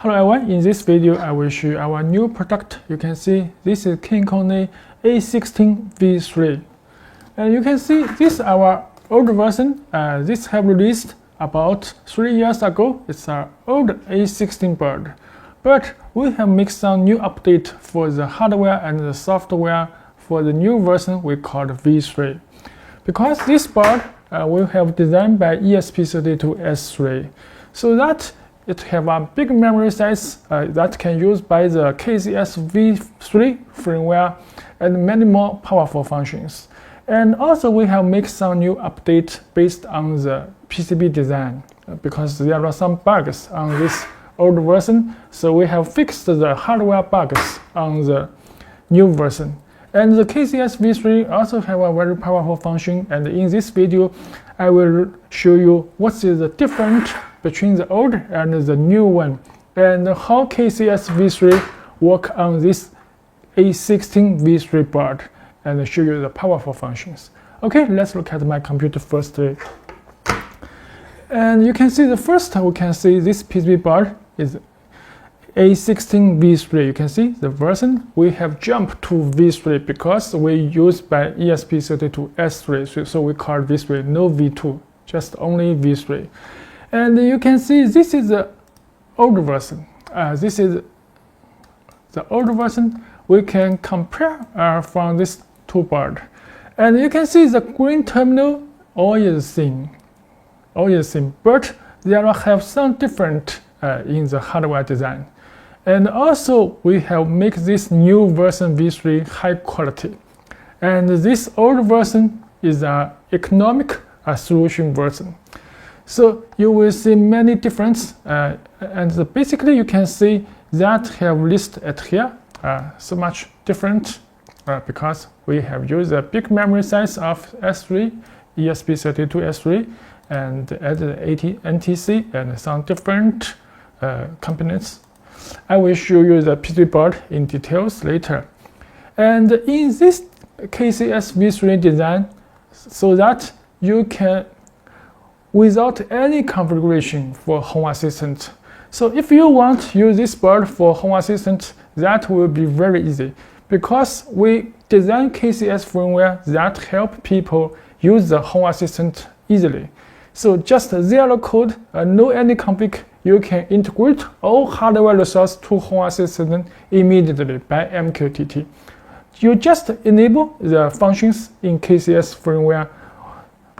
Hello everyone, in this video I will show you our new product. You can see this is King Kong A16v3. And you can see this is our old version. This have released about 3 years ago. It's our old A16 bird. But we have made some new update for the hardware and the software for the new version we called V3. Because this bird we have designed by ESP32S3, so that it have a big memory size that can use by the KCS-V3 firmware and many more powerful functions. And also we have made some new update based on the PCB design because there are some bugs on this old version. So we have fixed the hardware bugs on the new version. And the KCS-V3 also have a very powerful function. And in this video, I will show you what is the difference between the old and the new one, and how KCS-V3 work on this A16v3 board, and show you the powerful functions. Okay, let's look at my computer firstly. And you can see the first we can see this PCB board is A16v3. You can see the version we have jumped to V3 because we use by ESP32S3, so we call V3, no V2, just only V3. And you can see this is the old version. This is the old version. We can compare from this two board. And you can see the green terminal all is same. But there have some different in the hardware design. And also we have made this new version V3 high quality. And this old version is an economic solution version. So you will see many differences, and basically you can see that have listed at here so much different because we have used a big memory size of S3, ESP32S3, and added NTC and some different components. I will show you the PCB board in details later. And in this KCS-V3 design, so that you can without any configuration for Home Assistant. So if you want to use this board for Home Assistant, that will be very easy because we design KCS firmware that help people use the Home Assistant easily. So just zero code, no any config, you can integrate all hardware resources to Home Assistant immediately by MQTT. You just enable the functions in KCS firmware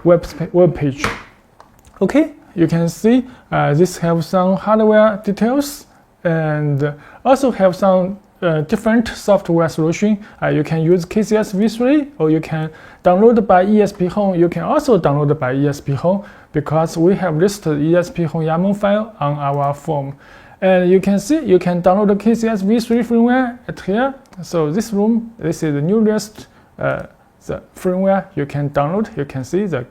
web page. Okay, you can see this have some hardware details and also have some different software solution. You can use KCS-V3 or you can download by ESP Home. You can also download by ESP Home because we have listed ESP Home YAML file on our form. And you can see you can download the KCS-V3 firmware at here. So this is the newest the firmware you can download. You can see the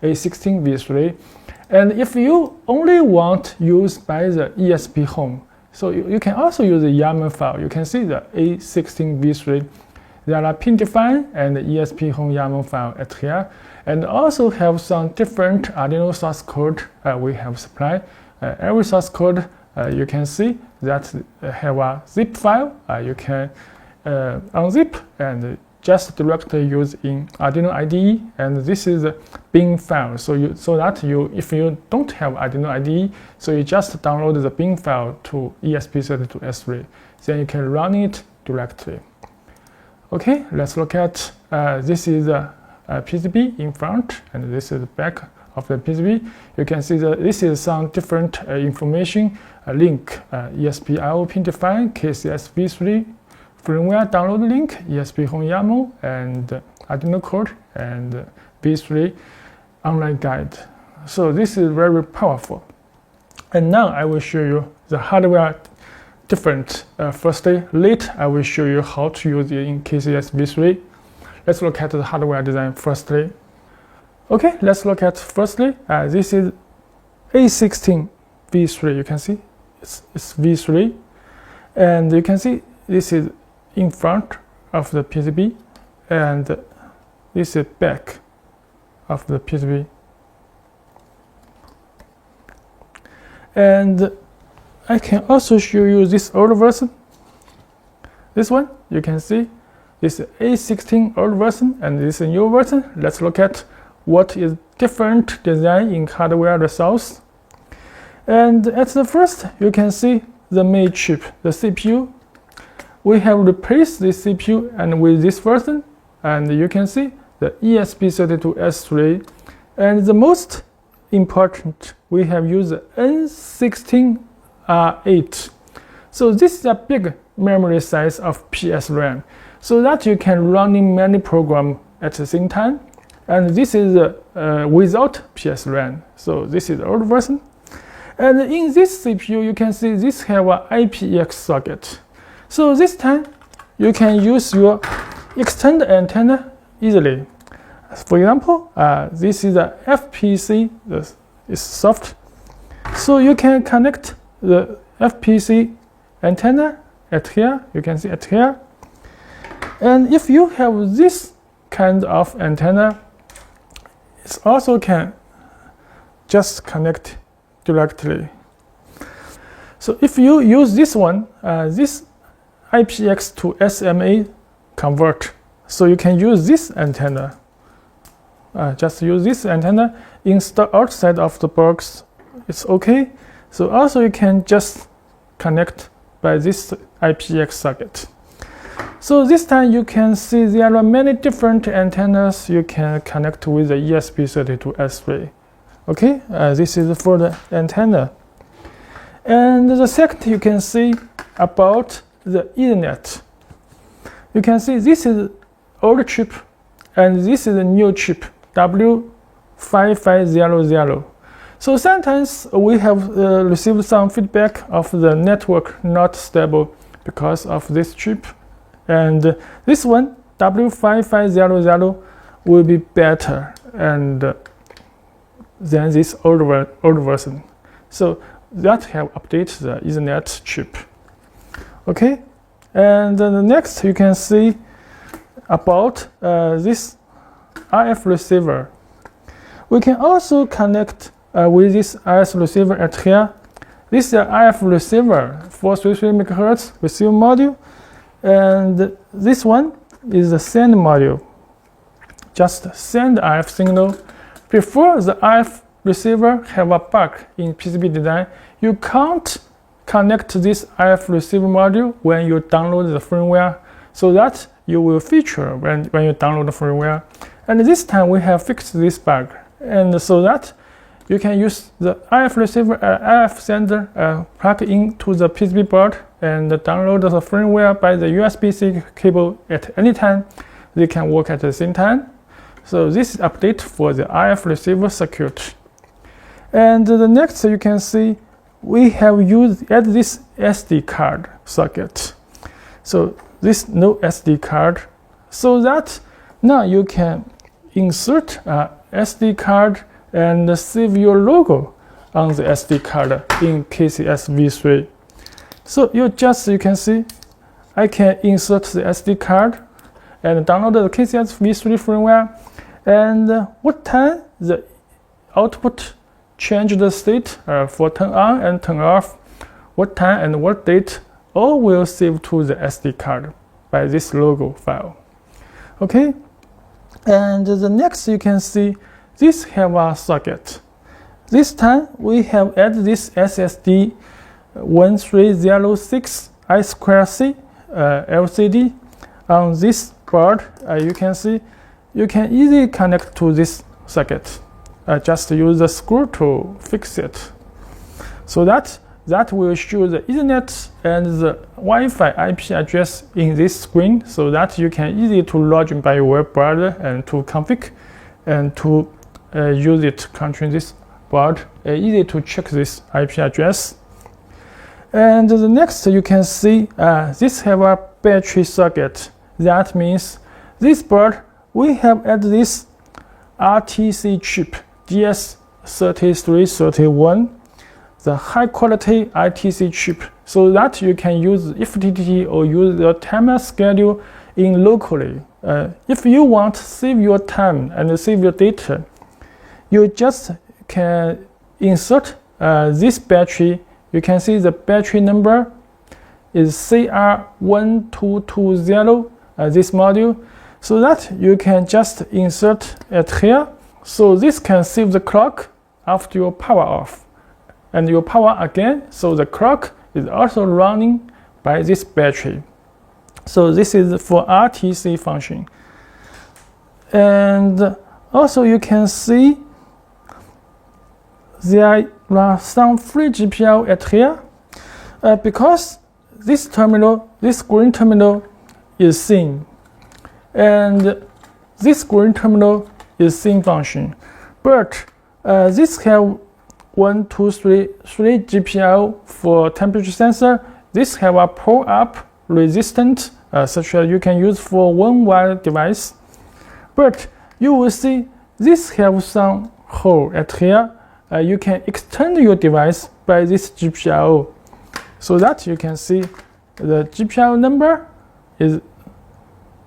A16v3. And if you only want use by the ESP Home, so you can also use the YAML file. You can see the A16v3. There are pin define and the ESP Home YAML file at here, and also have some different Arduino source code we have supplied. Every source code you can see that have a zip file. You can unzip and just directly use in Arduino IDE, and this is a bin file. So that if you don't have Arduino IDE, so you just download the bin file to ESP32S3, then you can run it directly. Okay, let's look at this is a PCB in front, and this is the back of the PCB. You can see that this is some different information link, ESP IO pin define, KCS-V3 firmware download link, ESP Home YAML, and Arduino code, and V3 online guide. So this is very powerful. And now I will show you the hardware different. Firstly, later I will show you how to use it in KCS-V3. Let's look at the hardware design firstly. Okay, let's look at firstly, this is A16v3. You can see it's V3, and you can see this is in front of the PCB, and this is back of the PCB. And I can also show you this old version. This one, you can see this A16 old version and this new version. Let's look at what is different design in hardware results. And at the first, you can see the main chip, the CPU. We have replaced the CPU and with this version, and you can see the ESP32S3. And the most important, we have used the N16R8. So this is a big memory size of PSRAM, so that you can run in many programs at the same time. And this is without PSRAM. So this is the old version. And in this CPU, you can see this have an IPX socket. So this time, you can use your extended antenna easily. For example, this is a FPC, it's soft. So you can connect the FPC antenna at here, you can see at here. And if you have this kind of antenna, it also can just connect directly. So if you use this one, this IPX to SMA convert, so you can use this antenna. Just use this antenna install outside of the box. It's okay. So also you can just connect by this IPX socket. So this time you can see there are many different antennas you can connect with the ESP32S3. Okay, this is for the antenna. And the second you can see about the Ethernet. You can see this is old chip and this is a new chip, W5500. So sometimes we have received some feedback of the network not stable because of this chip. And this one, W5500, will be better and than this old version. So that have updated the Ethernet chip. Okay, and the next you can see about this RF receiver. We can also connect with this RF receiver at here. This is an RF receiver, 433 MHz receiver module, and this one is the send module. Just send RF signal. Before the RF receiver have a bug in PCB design, you can't connect this RF receiver module when you download the firmware, so that you will feature when you download the firmware. And this time we have fixed this bug, and so that you can use the RF receiver, RF sender, plug into the PCB board and download the firmware by the USB-C cable at any time. They can work at the same time. So this is update for the RF receiver circuit. And the next you can see we have used add this SD card socket. So this no SD card, so that now you can insert a SD card and save your logo on the SD card in KCS-V3. So you can see I can insert the SD card and download the KCS-V3 firmware, and what time the output change the state for turn on and turn off, what time and what date, all will save to the SD card by this logo file. Okay, and the next you can see this have a socket. This time we have added this SSD 1306 I2C LCD on this board. You can see you can easily connect to this socket. Just use the screw to fix it. So that will show the Ethernet and the Wi-Fi IP address in this screen, so that you can easily to log in by your web browser and to config and to use it control this board. Easy to check this IP address. And the next you can see this have a battery socket. That means this board we have added this RTC chip GS3331, the high quality ITC chip, so that you can use FTTT or use the timer schedule in locally. If you want to save your time and save your data, you just can insert this battery you can see the battery number is CR1220, this module, so that you can just insert it here. So this can save the clock after your power off, and your power again, so the clock is also running by this battery. So this is for RTC function. And also you can see there are some free GPIO at here, because this terminal, this green terminal is syn, and this green terminal is syn function. But this have 1, 2, 3 GPIO for temperature sensor. This have a pull-up resistant, such that you can use for 1 wire device. But you will see this have some hole at here. You can extend your device by this GPIO, so that you can see the GPIO number is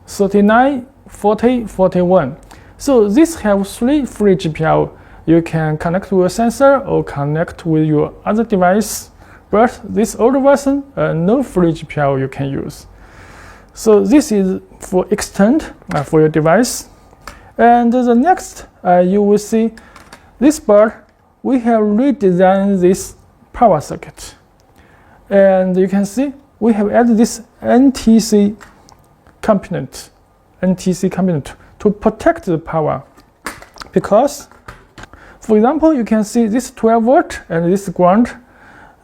39, 40, 41. So this have 3 free GPIO. You can connect with your sensor or connect with your other device. But this older version, no free GPIO you can use. So this is for extend for your device. And the next, you will see this board. We have redesigned this power circuit, and you can see we have added this NTC component to protect the power. Because, for example, you can see this 12 volt and this ground.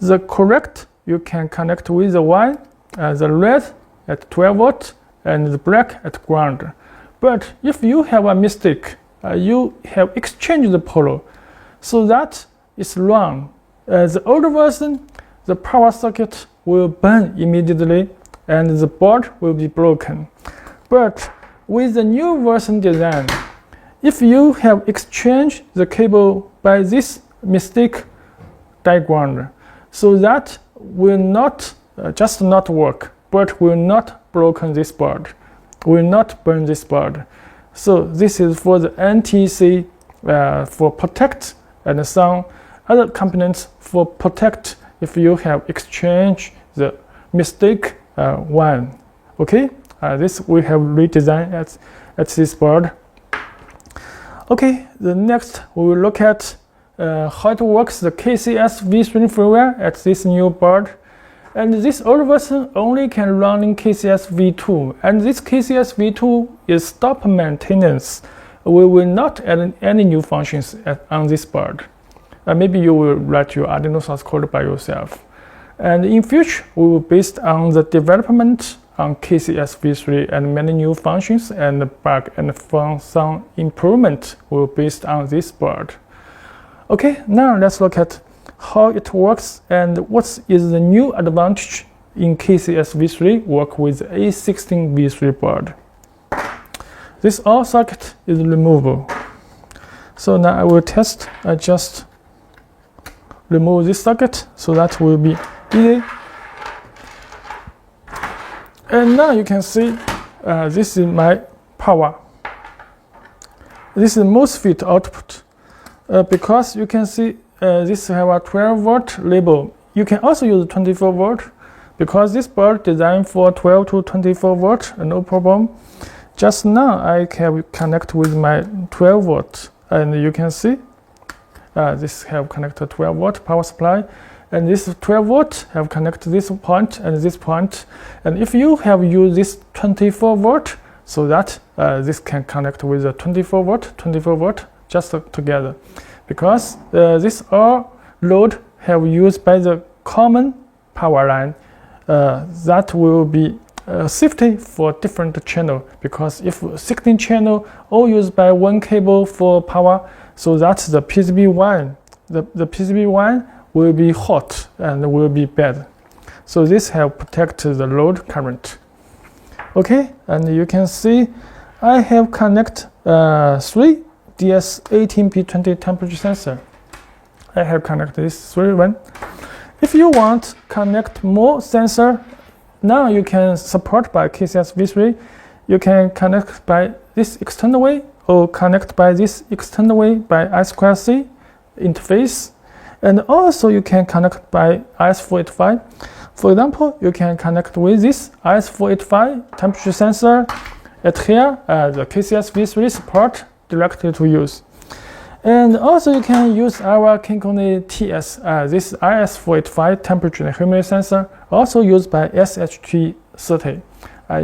The correct you can connect with the one, the red at 12 volt and the black at ground. But if you have a mistake, you have exchanged the polo, so that is wrong. The older version, the power circuit will burn immediately and the board will be broken. But with the new version design, if you have exchanged the cable by this mistake diagram, so that will not just not work, but will not broken this board, will not burn this board. So this is for the NTC for protect, and some other components for protect if you have exchanged the mistake one. Okay, this we have redesigned at this board. Okay, the next we will look at how it works, the KCS-V3 firmware at this new board. And this old version only can run in KCS-V2, and this KCS-V2 is stop maintenance. We will not add any new functions on this board. Maybe you will write your Arduino source code by yourself. And in future, we will based on the development on KCS-V3 and many new functions and bug and some improvement will based on this board. Okay, now let's look at how it works and what is the new advantage in KCS-V3 work with A16v3 board. This all circuit is removable. So now I will test. I just remove this circuit, so that will be easy. And now you can see this is my power. This is MOSFET output. Because you can see this have a 12 volt label. You can also use 24 volt because this board designed for 12 to 24 volt, no problem. Just now I can connect with my 12 volt, and you can see this have connected 12 volt power supply, and this 12 volt have connected this point and this point. And if you have used this 24 volt, so that this can connect with the 24 volt just together, because this all load have used by the common power line. That will be safety for different channel, because if 16 channel all used by one cable for power, so that's the PCB1. The PCB1 will be hot and will be bad. So this help protect the load current. Okay, and you can see I have connect 3 DS18P20 temperature sensor. I have connected this 3 one. If you want connect more sensor, now you can support by KCS-V3. You can connect by this external way or connect by this external way by I2C interface. And also you can connect by IS485. For example, you can connect with this IS485 temperature sensor at here, the KCS-V3 support directly to use. And also you can use our Kinkoni TS, this IS485 temperature and humidity sensor, also used by A16v3.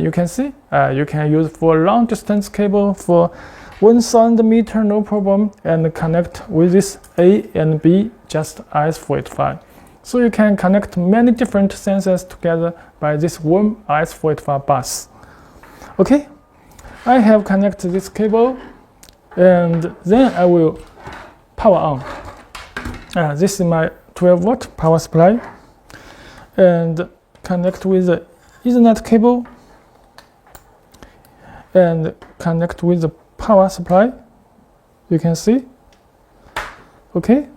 You can see, you can use for long distance cable for 1,000 meter, no problem, and connect with this A and B, just IS485. So you can connect many different sensors together by this one IS485 bus. Okay, I have connected this cable, and then I will power on. This is my 12 volt power supply, and connect with the Ethernet cable, and connect with the power supply. You can see. Okay,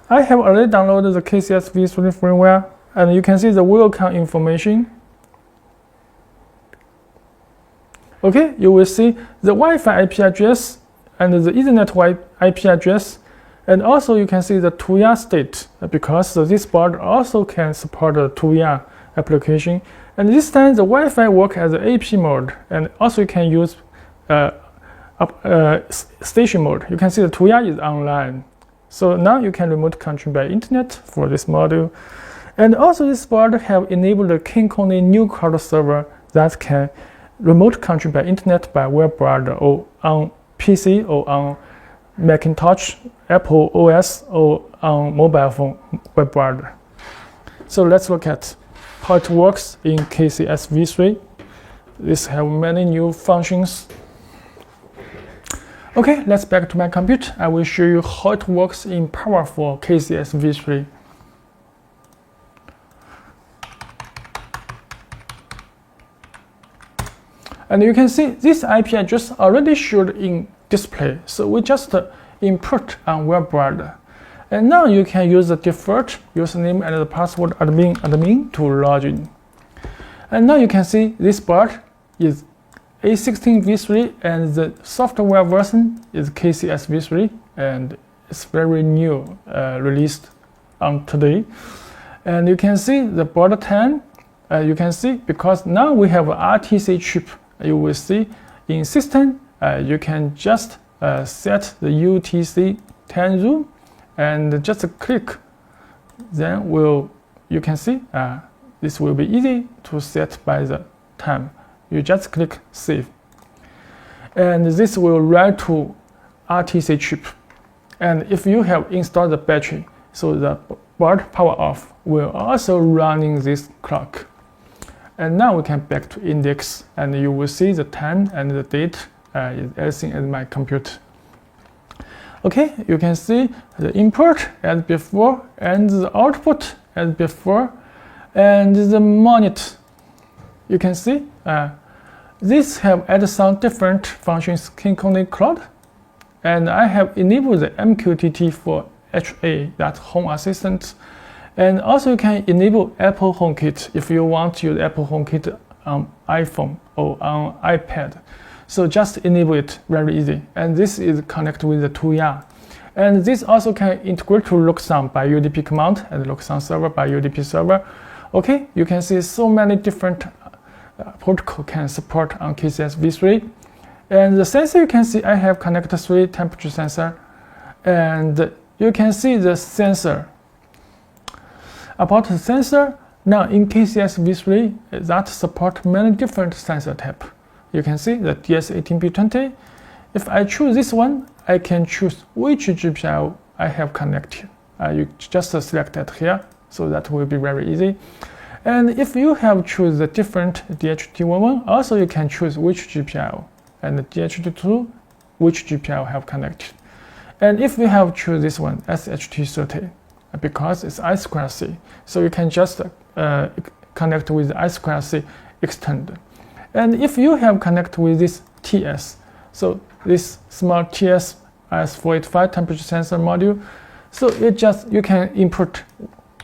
I have already downloaded the KCS-V3 firmware, and you can see the welcome information. Okay, you will see the Wi-Fi IP address and the Ethernet IP address, and also you can see the TUYA state, because this board also can support the TUYA application. And this time the Wi-Fi work as the AP mode, and also you can use station mode. You can see the TUYA is online. So now you can remote control by internet for this module. And also this board have enabled the Kinkoni new cloud server that can remote control by internet by web browser or on PC or on Macintosh, Apple OS, or on mobile phone web browser. So let's look at how it works in KCS-V3. This have many new functions. Okay, let's back to my computer. I will show you how it works in powerful KCS-V3. And you can see this IP address already showed in display. So we just input on web browser. And now you can use the default username and the password admin to log in. And now you can see this board is A16v3, and the software version is KCS-V3, and it's very new, released on today. And you can see the board 10. You can see because now we have an RTC chip. You will see in system, you can just set the UTC 10 zoom and just click. Then you can see this will be easy to set by the time. You just click save, and this will write to RTC chip. And if you have installed the battery, so the board power off will also running this clock. And now we can back to index, and you will see the time and the date is everything in my computer. Okay, you can see the input as before and the output as before, and the monitor. You can see these have added some different functions Kinkoni Cloud, and I have enabled the MQTT for HA, that Home Assistant. And also you can enable Apple HomeKit if you want to use Apple HomeKit on iPhone or on iPad. So just enable it, very easy. And this is connected with the TUYA. And this also can integrate to Loxan by UDP command and Loxan server by UDP server. Okay, you can see so many different protocol can support on KCS-V3. And the sensor, you can see I have connected 3 temperature sensor, and you can see the sensor. About the sensor, now in KCS-V3 that support many different sensor type. You can see the DS18B20. If I choose this one, I can choose which GPIO I have connected. You just select that here, so that will be very easy. And if you have choose the different DHT11, also you can choose which GPIO, and the DHT2, which GPIO have connected. And if you have choose this one, SHT30, because it's I2C, so you can just connect with I2C extend. And if you have connect with this TS, so this small TS IS485 temperature sensor module, so you can input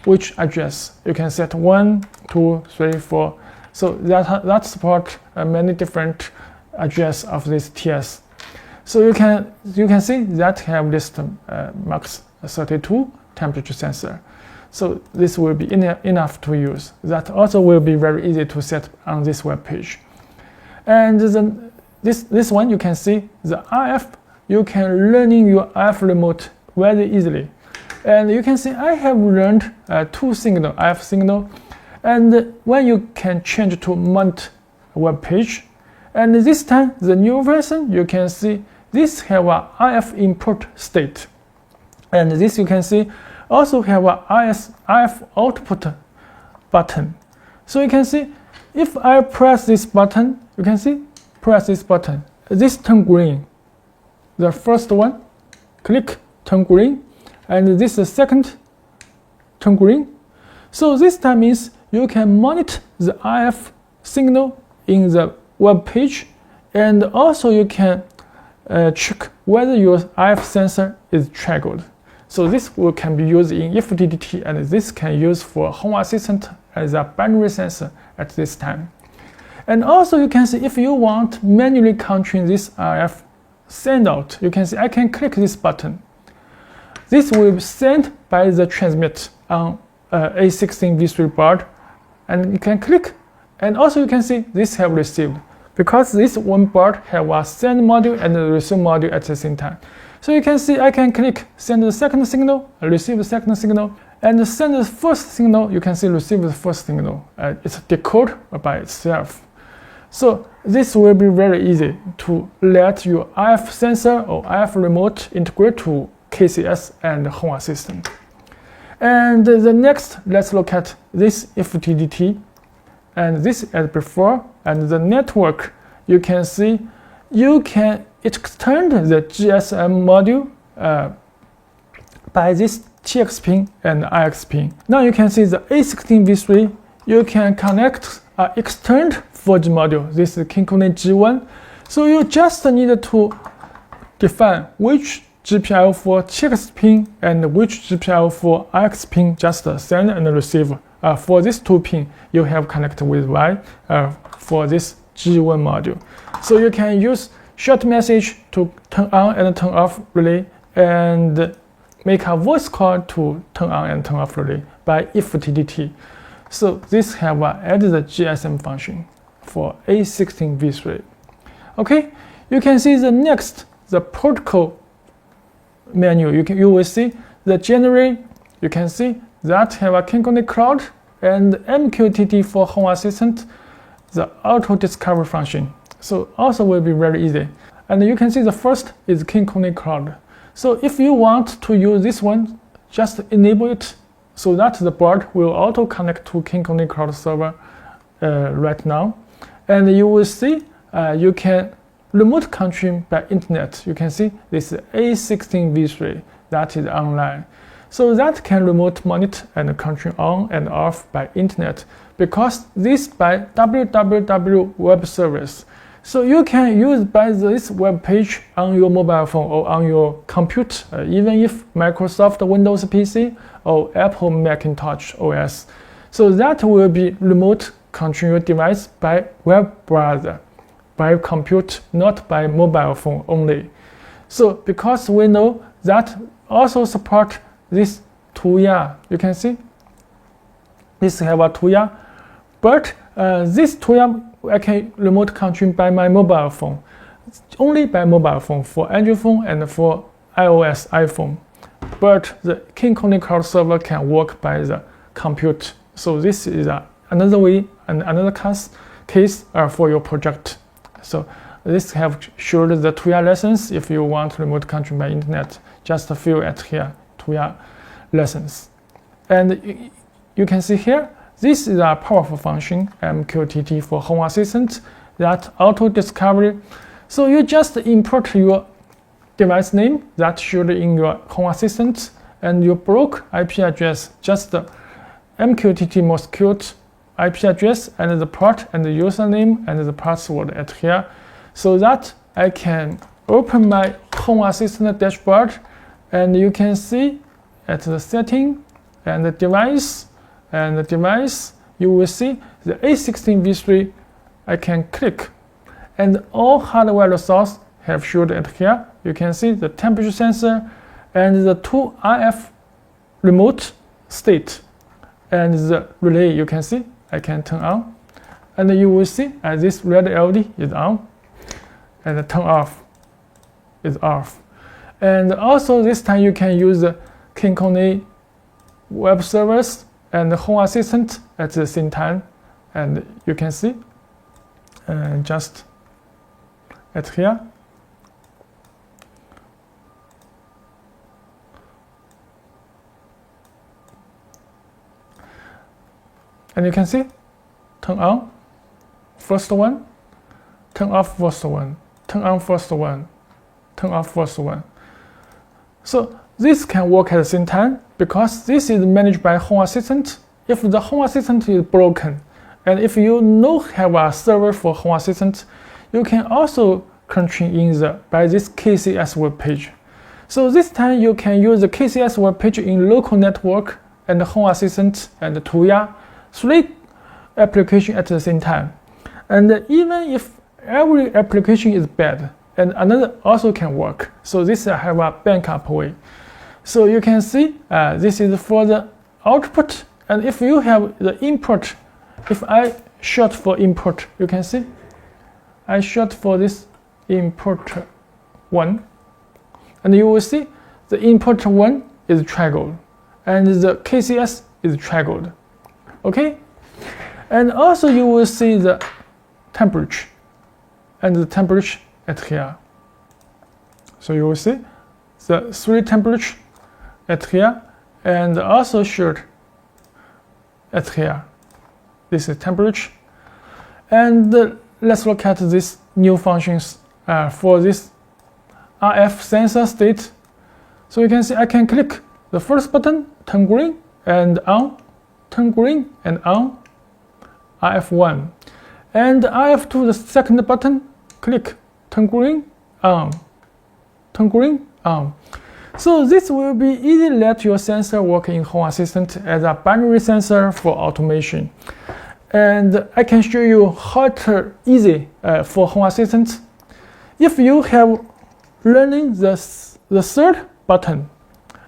which address. You can set 1, 2, 3, 4. So that support many different address of this TS. So you can see that have list max 32, temperature sensor. So this will be enough to use. That also will be very easy to set on this web page. And this one, you can see the RF, you can learning your RF remote very easily. And you can see I have learned two signal, RF signal, and when you can change to mount web page. And this time, the new version, you can see this have a RF input state. And this you can see also have a RF output button. So you can see if I press this button, you can see press this button, this turn green. The first one, click, turn green, and this is second, turn green. So this time means you can monitor the RF signal in the web page, and also you can check whether your RF sensor is triggered. So this can be used in ESP32, and this can use for Home Assistant as a binary sensor at this time. And also you can see if you want manually controlling this RF send out, you can see I can click this button. This will be sent by the transmit on A16v3 board, and you can click, and also you can see this have received, because this one board have a send module and a receive module at the same time. So you can see I can click send the second signal, receive the second signal, and send the first signal, you can see receive the first signal. It's decoded by itself. So this will be very easy to let your RF sensor or RF remote integrate to KCS and Home Assistant. And the next, let's look at this ESP32, and this as before, and the network, you can see you can extend the GSM module by this TX pin and IX pin. Now you can see the A16v3, you can connect extend 4G module. This is Kinkonet G1. So you just need to define which GPIO4 TX pin and which GPIO4 IX pin just send and receive. For this two pin, you have connected with Y for this G1 module. So you can use short message to turn on and turn off relay, and make a voice call to turn on and turn off relay by ESP32. So this have added the GSM function for A16v3. Okay, you can see the next, the protocol menu. You will see the generate. You can see that have a Kinkonet Cloud and MQTT for Home Assistant, the auto discovery function. So also will be very easy. And you can see the first is Kinkonet Cloud. So if you want to use this one, just enable it so that the board will auto connect to Kinkonet Cloud server right now. And you will see you can remote control by internet. You can see this is A16v3 that is online. So that can remote monitor and control on and off by internet, because this by www web service. So you can use by this web page on your mobile phone or on your computer, even if Microsoft Windows PC or Apple Macintosh OS. So that will be remote control your device by web browser, by computer, not by mobile phone only. So because we know that also support this Tuya, you can see this have a Tuya, but this Tuya I can remote control by my mobile phone, only by mobile phone for Android phone and for iOS iPhone. But the Kinkonet Cloud server can work by the computer. So this is another way and another case for your project. So this have showed the Tuya lessons. If you want remote control by internet, just fill at here Tuya lessons. And you can see here, this is a powerful function, MQTT for Home Assistant, that auto discovery. So you just import your device name that showed in your Home Assistant, and your block IP address, just the MQTT Mosquito IP address and the port and the username and the password at here, so that I can open my Home Assistant dashboard, and you can see at the setting and the device, you will see the A16v3. I can click, and all hardware resources have showed at here. You can see the temperature sensor and the two RF remote state, and the relay, you can see, I can turn on, and you will see this red LED is on, and the turn off is off. And also this time you can use the Kinkoni web service and the Home Assistant at the same time, and you can see just at here. And you can see, turn on, first one, turn off first one, turn on first one, turn off first one. So this can work at the same time because this is managed by Home Assistant. If the Home Assistant is broken, and if you don't have a server for Home Assistant, you can also control in by this KCS web page. So this time you can use the KCS web page in local network and the Home Assistant and the Tuya, 3 applications at the same time. And even if every application is bad, and another also can work. So this have a backup way. So you can see this is for the output, and if you have the input, if I short for input, you can see I short for this input 1, and you will see the input 1 is triggered, and the KCS is triggered. Okay, and also you will see the temperature, and the temperature at here. So you will see the 3 temperature at here, and also short at here. This is temperature. And let's look at these new functions for this RF sensor state. So you can see I can click the first button, turn green and on, turn green and on, RF1. And RF2, the second button, click, turn green, on, turn green, on. So this will be easy let your sensor work in Home Assistant as a binary sensor for automation. And I can show you how to easy for Home Assistant. If you have learning the third button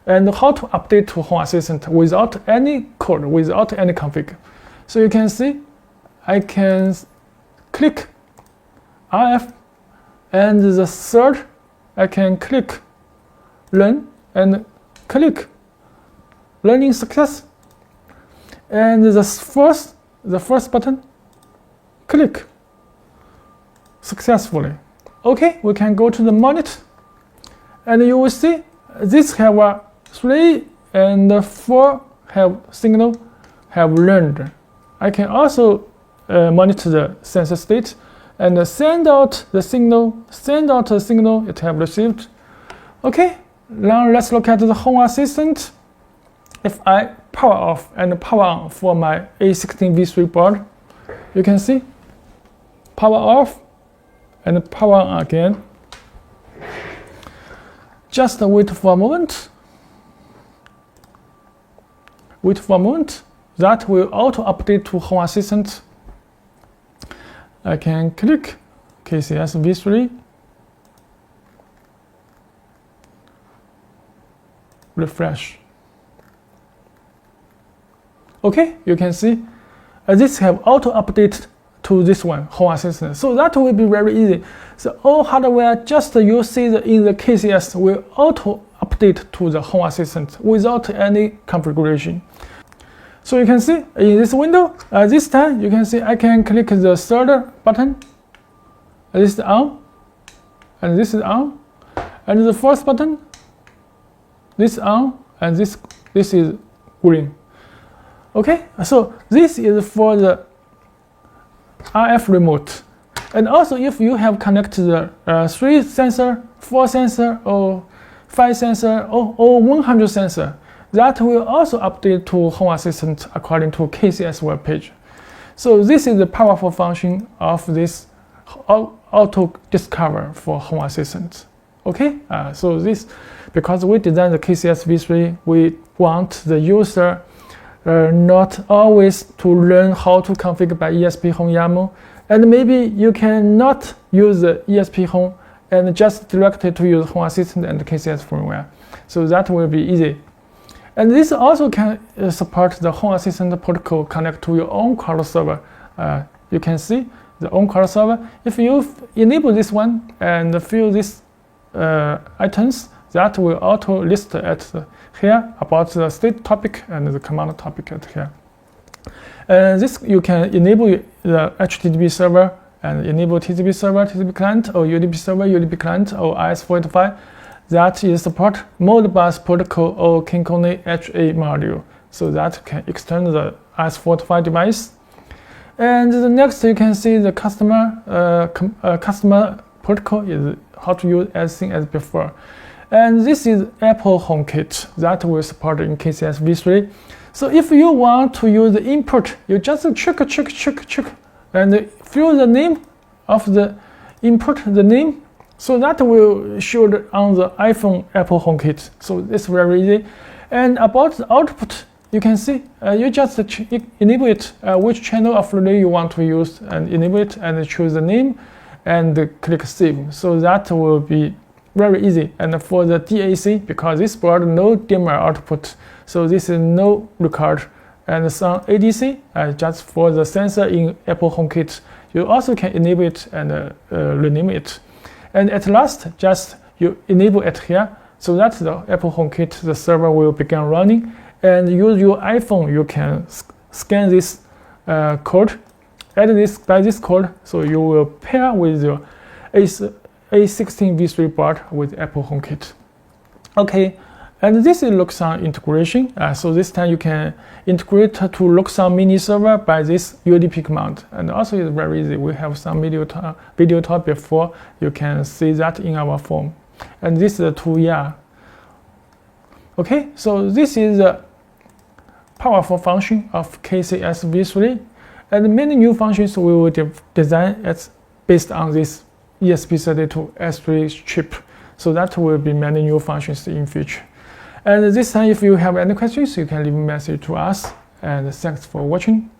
and how to update to Home Assistant without any code, without any config. So you can see I can click RF, and the third I can click learn and click learning success, and the first button click successfully. Okay, we can go to the monitor, and you will see this have a 3 and 4 have signal have learned. I can also monitor the sensor state and send out the signal, it have received. Okay, now let's look at the Home Assistant. If I power off and power on for my A16v3 board, you can see power off and power on again. Just wait for a moment. Wait for a moment. That will auto update to Home Assistant. I can click KCS v3, refresh. Okay, you can see this have auto update to this one, Home Assistant. So that will be very easy. So all hardware, just you see in the KCS will auto update to the Home Assistant without any configuration. So you can see in this window, this time you can see I can click the third button. This is on, and this is on, and the fourth button, this on, and this is green. Okay, so this is for the RF remote. And also if you have connected the 3 sensor, 4 sensor, or 5 sensor, or 100 sensor, that will also update to Home Assistant according to KCS web page. So this is the powerful function of this auto discover for Home Assistant. Okay, so this, because we designed the KCS v3, we want the user not always to learn how to configure by ESP Home YAML, and maybe you cannot use the ESP Home and just directly to use Home Assistant and KCS firmware. So that will be easy. And this also can support the Home Assistant protocol connect to your own cloud server. You can see the own cloud server. If you enable this one and fill these items, that will auto list at here about the state topic and the command topic at here. This you can enable the HTTP server and enable TCP server, TCP client, or UDP server, UDP client, or IS45. That is support Modbus protocol or Kinkoni HA module, so that can extend the IS45 device. And the next you can see the customer protocol is how to use as same as before. And this is Apple HomeKit that will support in KCS v3. So if you want to use the input, you just check, and fill the name of the input, the name. So that will show on the iPhone Apple HomeKit. So it's very easy. And about the output, you can see you just enable it, which channel of relay you want to use, and enable it and choose the name and click save. So that will be very easy. And for the DAC, because this board no dimmer output, so this is no record. And some ADC, just for the sensor in Apple HomeKit, you also can enable it and rename it. And at last, just you enable it here, so that the Apple HomeKit, the server will begin running. And use your iPhone, you can scan this code, add this by this code, so you will pair with your A16v3 board with Apple HomeKit. Okay, and this is Luxon integration. So this time you can integrate to Luxon mini server by this UDP command. And also it's very easy. We have some video talk before. You can see that in our form. And this is the 2ER. Okay, so this is the powerful function of KCS v3. And many new functions we will design based on this ESP32 S3 chip. So that will be many new functions in future. And this time, if you have any questions, you can leave a message to us. And thanks for watching.